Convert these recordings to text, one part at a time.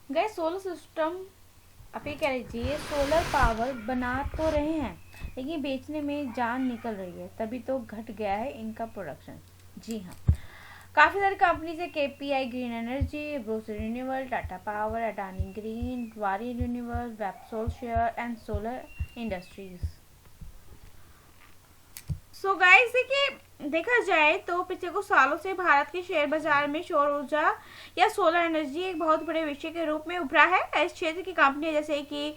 गए solar system, आप ये कह लीजिए सोलर पावर बना तो रहे हैं, लेकिन बेचने में जान निकल रही है, तभी तो घट गया है इनका प्रोडक्शन। जी हाँ, काफ़ी सारी कंपनीज है, KPI green energy, Borosil renewable, Tata power, Adani green, Waaree renewable, Websol share and solar industries. So guys देखिए, देखा जाए तो पिछले कुछ सालों से भारत के शेयर बाजार में सौर ऊर्जा या सोलर एनर्जी एक बहुत बड़े विषय के रूप में उभरा है। इस क्षेत्र की कंपनियां जैसे कि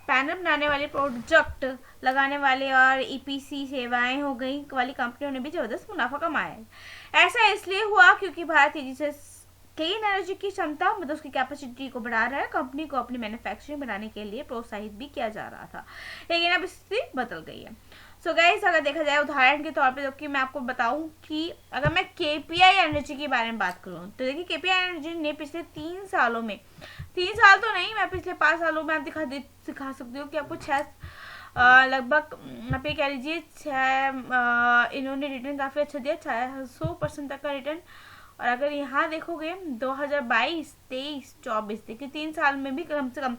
पैनल बनाने वाले, प्रोजेक्ट लगाने वाले और ईपीसी सेवाएं हो गई वाली कंपनियों ने भी जबरदस्त मुनाफा कमाया है। ऐसा इसलिए हुआ क्योंकि भारत तेजी से क्लीन एनर्जी की क्षमता, मतलब उसकी कैपेसिटी को बढ़ा रहा है। कंपनी को अपनी मैन्युफैक्चरिंग बढ़ाने के लिए प्रोत्साहित भी किया जा रहा था, लेकिन अब स्थिति बदल गई है। सो गाइस, अगर देखा जाए उदाहरण के तौर पे, जबकि मैं आपको बताऊं कि अगर मैं केपीआई एनर्जी के बारे में बात करूं तो देखिए, केपीआई एनर्जी ने पिछले 3 सालों में, 3 साल तो नहीं, मैं पिछले 5 सालों में आप दिखा सकती हूँ कि आपको 6 लगभग आप ये कह लीजिए 6 इन्होंने रिटर्न काफ़ी अच्छा दिया, 600% तक का रिटर्न। और अगर यहाँ देखोगे 2022, 23, 24, देखिए 3 साल में भी कम से कम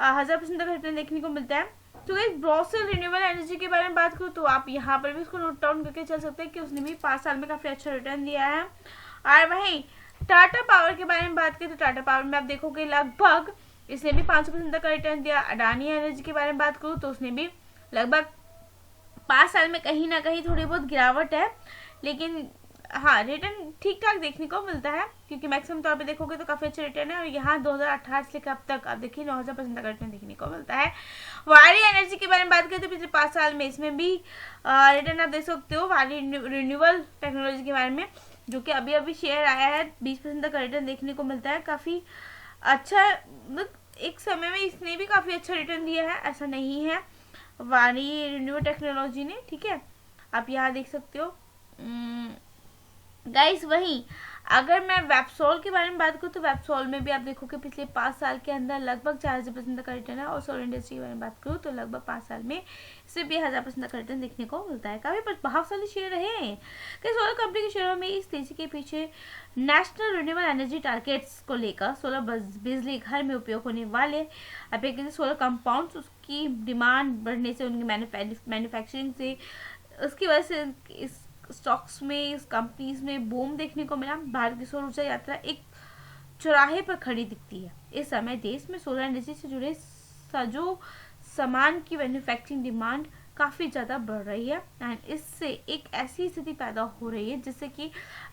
1000% तक रिटर्न देखने को मिलता है। तो इस ब्रॉसल रिन्यूएबल एनर्जी के बारे में बात करूँ तो आप यहाँ पर भी इसको नोट डाउन करके चल सकते हैं कि उसने भी 5 साल में काफ़ी अच्छा रिटर्न दिया है। और वहीं टाटा पावर के बारे में बात करें तो टाटा पावर में आप देखोगे लगभग इसने भी 500% तक का रिटर्न दिया। अडानी एनर्जी के बारे में बात करूँ तो उसने भी लगभग 5 साल में कहीं ना कहीं थोड़ी बहुत गिरावट है, लेकिन हाँ रिटर्न ठीक ठाक देखने को मिलता है, क्योंकि मैक्सिमम तौर पे देखोगे तो काफ़ी अच्छा रिटर्न है। और यहाँ 2018 से अब तक आप देखिए 9000% का रिटर्न देखने को मिलता है। वारी एनर्जी के बारे में बात करें तो पिछले 5 साल में इसमें भी रिटर्न आप देख सकते हो। वारी रिन्यूएबल टेक्नोलॉजी के बारे में, जो कि अभी अभी शेयर आया है, 20% तक का रिटर्न देखने को मिलता है। काफ़ी अच्छा, मतलब एक समय में इसने भी काफ़ी अच्छा रिटर्न दिया है, ऐसा नहीं है वारी रिन्यूएबल टेक्नोलॉजी ने, ठीक है। आप यहाँ देख सकते हो गाइस। वहीं अगर मैं वेबसोल के बारे में बात करूँ तो वेबसोल में भी आप देखो कि पिछले 5 साल के अंदर लगभग 4000% का रिटर्न है। और सोलर इंडस्ट्री के बारे में बात करूँ तो लगभग 5 साल में इससे भी 1000% का रिटर्न देखने को मिलता है। काफ़ी प्रभावशाली शेयर रहे हैं कि सोलर कंपनी के शेयरों में इस तेजी के पीछे नेशनल रिन्यूएबल एनर्जी टारगेट्स को लेकर सोलर बिजली घर में उपयोग होने वाले अब एक सोलर कंपाउंड्स, उसकी डिमांड बढ़ने से, उनकी मैन्युफैक्चरिंग से, उसकी वजह से इस स्टॉक्स में, इस कंपनीज में बूम देखने को मिला। भारत की सौर ऊर्जा यात्रा एक चौराहे पर खड़ी दिखती है। इस समय देश में सोलर एनर्जी से जुड़े साजो सामान की मैन्युफैक्चरिंग डिमांड काफ़ी ज़्यादा बढ़ रही है एंड इससे एक ऐसी स्थिति पैदा हो रही है जिससे कि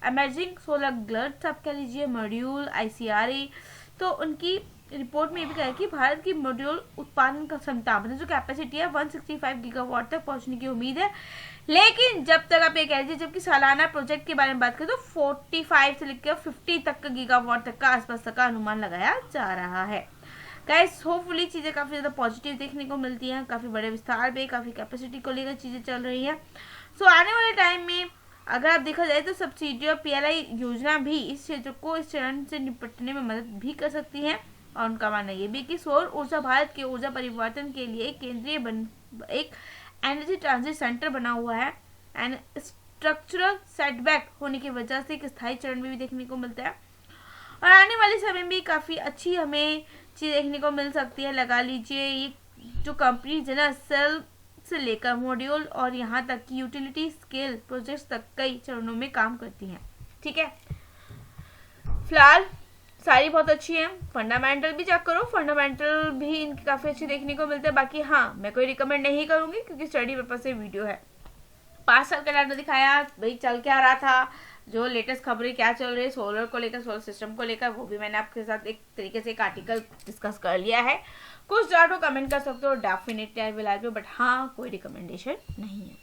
इमर्जिंग सोलर ग्लड्स आप कह लीजिए, मॉड्यूल, ICRA, तो उनकी रिपोर्ट में ये भी कहा है कि भारत की मॉड्यूल उत्पादन का क्षमता, मतलब जो कैपेसिटी है 165 गीगावाट तक पहुंचने की उम्मीद है। लेकिन जब तक आप ये कह लीजिए, जबकि सालाना प्रोजेक्ट के बारे में बात करें तो 45 से लेकर 50 तक का गीगावाट तक का आसपास तक का अनुमान लगाया जा रहा है। गाइस, होपफुली चीज़ें काफ़ी ज़्यादा पॉजिटिव देखने को मिलती हैं, काफ़ी बड़े विस्तार में, काफ़ी कैपेसिटी को लेकर चीज़ें चल रही हैं। सो आने वाले टाइम में अगर आप देखा जाए तो सब्सिडी और PLI योजना भी इस क्षेत्र को इस चरण से निपटने में मदद भी कर सकती है। और उनका मानना ये भी कि सौर ऊर्जा भारत के ऊर्जा परिवर्तन के लिए एक एनर्जी ट्रांजिट सेंटर बना हुआ है एंड स्ट्रक्चरल सेटबैक होने की वजह से एक स्थायी चरण में भी देखने को मिलता है। और आने वाले समय में काफ़ी अच्छी हमें चीज़ देखने को मिल सकती है। लगा लीजिए ये जो कंपनी है ना, सेल से लेकर मॉड्यूल और यहाँ तक कि यूटिलिटी स्केल प्रोजेक्ट्स तक कई चरणों में काम करती हैं, ठीक है। फिलहाल सारी बहुत अच्छी है। फंडामेंटल भी चेक करो, फंडामेंटल भी इनकी काफ़ी अच्छी देखने को मिलते हैं। बाकी हाँ, मैं कोई रिकमेंड नहीं करूँगी क्योंकि स्टडी पर्पज से वीडियो है। 5 साल का डाटा दिखाया, भाई चल क्या रहा था, जो लेटेस्ट खबरें क्या चल रही है सोलर को लेकर, सोलर सिस्टम को लेकर, वो भी मैंने आपके साथ एक तरीके से एक आर्टिकल डिस्कस कर लिया है। कुछ डाउट हो कमेंट कर सकते हो, definitely I will help you, but हाँ कोई रिकमेंडेशन नहीं है।